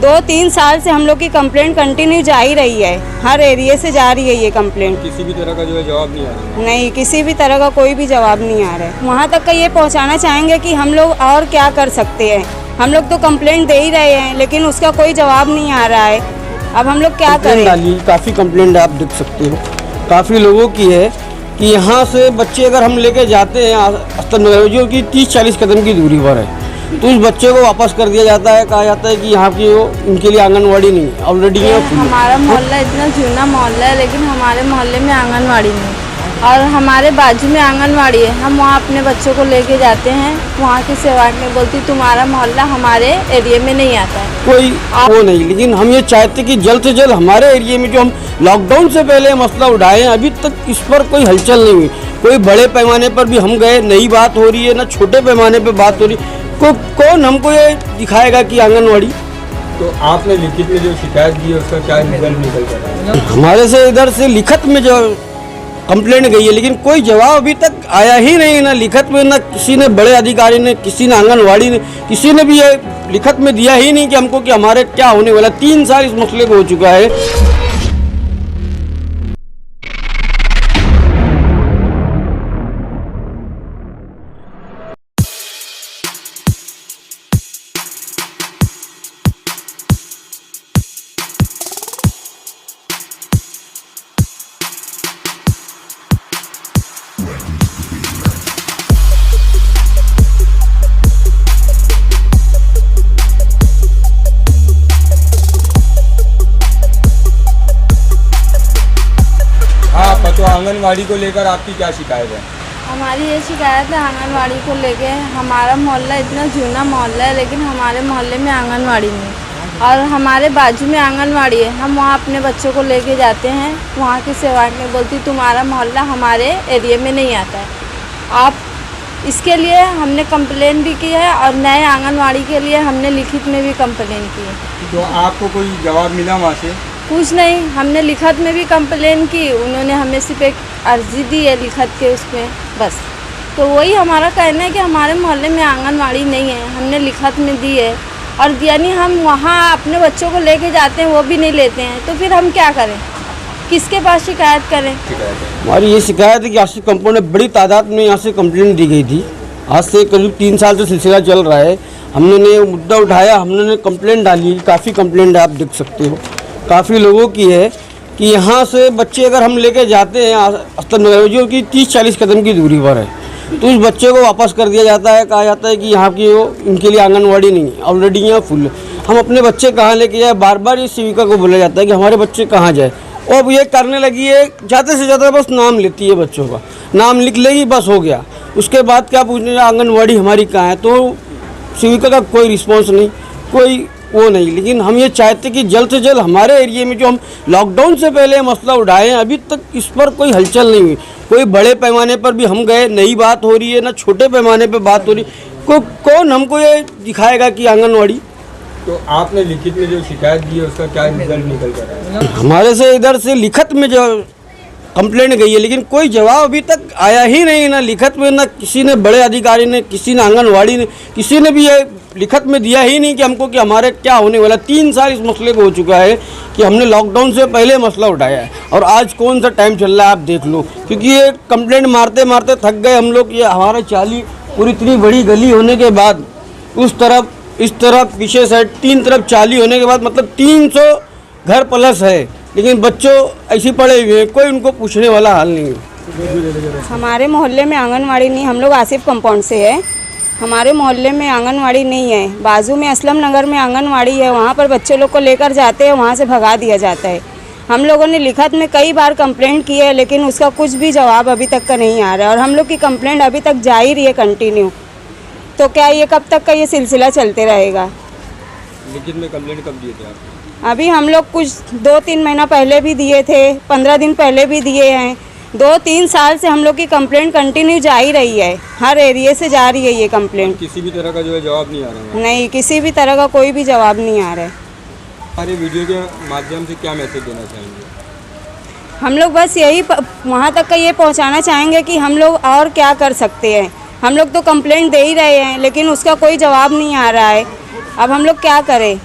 2-3 साल से हम लोग की कंप्लेंट कंटिन्यू जा ही रही है, हर एरिया से जा रही है ये कंप्लेंट। किसी भी तरह का जो है जवाब नहीं आ रहा है। नहीं, किसी भी तरह का कोई भी जवाब नहीं आ रहा है। वहाँ तक का ये पहुँचाना चाहेंगे कि हम लोग और क्या कर सकते हैं। हम लोग तो कंप्लेंट दे ही रहे हैं लेकिन उसका कोई जवाब नहीं आ रहा है। अब हम लोग क्या करें। काफ़ी कंप्लेंट आप देख सकते हो, काफ़ी लोगों की है कि यहाँ से बच्चे अगर हम लेके जाते हैं अस्तर नगर जो कि 30-40 कदम की दूरी पर है, तो उस बच्चे को वापस कर दिया जाता है। कहा जाता है कि यहाँ की वो उनके लिए आंगनवाड़ी नहीं है, ऑलरेडी हमारा मोहल्ला इतना जूना मोहल्ला है लेकिन हमारे मोहल्ले में आंगनवाड़ी नहीं, और हमारे बाजू में आंगनवाड़ी है। हम वहाँ अपने बच्चों को लेके जाते हैं, वहाँ की सेवा में बोलती तुम्हारा मोहल्ला हमारे एरिया में नहीं आता है, कोई वो नहीं। लेकिन हम ये चाहते कि जल्द से जल्द हमारे एरिया में जो हम लॉकडाउन से पहले मसला उठाए हैं, अभी तक इस पर कोई हलचल नहीं हुई। कोई बड़े पैमाने पर भी हम गए, नई बात हो रही है, ना छोटे पैमाने पर बात हो रही है। कौन हमको ये दिखाएगा कि आंगनवाड़ी। तो आपने लिखित में जो शिकायत दी है उसका क्या रिजल्ट निकल कर आया? हमारे से इधर से लिखित में जो कंप्लेंट गई है लेकिन कोई जवाब अभी तक आया ही नहीं, ना लिखित में, ना किसी ने बड़े अधिकारी ने, किसी ने आंगनवाड़ी ने, किसी ने भी ये लिखित में दिया ही नहीं कि हमको कि हमारे क्या होने वाला। 3 साल इस मसले को हो चुका है। तो आंगनवाड़ी को लेकर आपकी क्या शिकायत है? हमारी ये शिकायत है आंगनवाड़ी को लेके। हमारा मोहल्ला इतना जूना मोहल्ला है लेकिन हमारे मोहल्ले में आंगनवाड़ी नहीं, और हमारे बाजू में आंगनवाड़ी है। हम वहाँ अपने बच्चों को लेके जाते हैं, वहाँ की सेवा में बोलती तुम्हारा मोहल्ला हमारे एरिया में नहीं आता है। आप इसके लिए हमने कंप्लेन भी की है और नए आंगनवाड़ी के लिए हमने लिखित में भी कंप्लेन की है। तो आपको कोई जवाब मिला वहाँ से? कुछ नहीं, हमने लिखत में भी कंप्लेन की, उन्होंने हमें सिर्फ एक अर्जी दी है लिखत के उसमें बस। तो वही हमारा कहना है कि हमारे मोहल्ले में आंगनवाड़ी नहीं है, हमने लिखत में दी है, और यानी हम वहाँ अपने बच्चों को लेके जाते हैं वो भी नहीं लेते हैं, तो फिर हम क्या करें, किसके पास शिकायत करें। हमारी ये शिकायत है कि आशिफ कंपाउंड में बड़ी तादाद में यहाँ से कंप्लेंट दी गई थी। आज से करीब 3 साल से सिलसिला चल रहा है। हमने मुद्दा उठाया, हमने कंप्लेंट डाली, काफ़ी कंप्लेंट आप देख सकते हो, काफ़ी लोगों की है कि यहाँ से बच्चे अगर हम लेके जाते हैं अस्तर नगर जो कि 30-40 कदम की दूरी पर है, तो उस बच्चे को वापस कर दिया जाता है। कहा जाता है कि यहाँ की वो उनके लिए आंगनवाड़ी नहीं है, ऑलरेडी यहाँ फुल है। हम अपने बच्चे कहाँ लेके जाए, बार बार ये सेविका को बोला जाता है कि हमारे बच्चे कहाँ जाए। और अब ये करने लगी है, ज़्यादा से ज़्यादा बस नाम लेती है बच्चों का, नाम लिख लेगी बस हो गया। उसके बाद क्या पूछने आंगनवाड़ी हमारी कहाँ है, तो सेविका का कोई रिस्पॉन्स नहीं, कोई वो नहीं। लेकिन हम ये चाहते कि जल्द से जल्द हमारे एरिया में जो हम लॉकडाउन से पहले मसला उठाए हैं, अभी तक इस पर कोई हलचल नहीं हुई। कोई बड़े पैमाने पर भी हम गए, नई बात हो रही है, ना छोटे पैमाने पर बात हो रही है। कौन हमको ये दिखाएगा कि आंगनवाड़ी। तो आपने लिखित में जो शिकायत दी है उसका क्या रिजल्ट निकल कर आया? हमारे से इधर से लिखित में जो कंप्लेंट गई है लेकिन कोई जवाब अभी तक आया ही नहीं, ना लिखित में, ना किसी ने बड़े अधिकारी ने, किसी ने आंगनवाड़ी ने, किसी ने भी ये लिखित में दिया ही नहीं कि हमको कि हमारे क्या होने वाला। 3 साल इस मसले को हो चुका है कि हमने लॉकडाउन से पहले मसला उठाया है, और आज कौन सा टाइम चल रहा है आप देख लो। क्योंकि ये कंप्लेंट मारते मारते थक गए हम लोग। ये हमारा चाली पूरी इतनी बड़ी गली होने के बाद उस तरफ इस तरफ पीछे साइड 3 तरफ चाली होने के बाद मतलब 300 घर प्लस है, लेकिन बच्चों ऐसे पड़े हुए हैं, कोई उनको पूछने वाला हाल नहीं है। हमारे मोहल्ले में आंगनवाड़ी नहीं, हम लोग आसिफ कंपाउंड से है। हमारे मोहल्ले में आंगनवाड़ी नहीं है, बाजू में असलम नगर में आंगनवाड़ी है, वहाँ पर बच्चे लोग को लेकर जाते हैं, वहाँ से भगा दिया जाता है। हम लोगों ने लिखत में कई बार कंप्लेंट की है लेकिन उसका कुछ भी जवाब अभी तक का नहीं आ रहा है, और हम लोग की कंप्लेंट अभी तक जा ही रही है कंटिन्यू। तो क्या ये कब तक का ये सिलसिला चलते रहेगा। लिखित में कंप्लेंट कब दिए थे आप? अभी हम लोग कुछ 2-3 महीना पहले भी दिए थे, 15 दिन पहले भी दिए हैं। 2-3 साल से हम लोग की कंप्लेंट कंटिन्यू जा ही रही है, हर एरिया से जा रही है ये कंप्लेंट। किसी भी तरह का जो है जवाब नहीं आ रहा है? नहीं, किसी भी तरह का कोई भी जवाब नहीं आ रहा है। हमारे वीडियो के माध्यम से क्या मैसेज देना चाहेंगे? हम लोग बस यही वहाँ तक का ये पहुँचाना चाहेंगे कि हम लोग और क्या कर सकते हैं। हम लोग तो कंप्लेंट दे ही रहे हैं लेकिन उसका कोई जवाब नहीं आ रहा है। अब हम लोग क्या करें।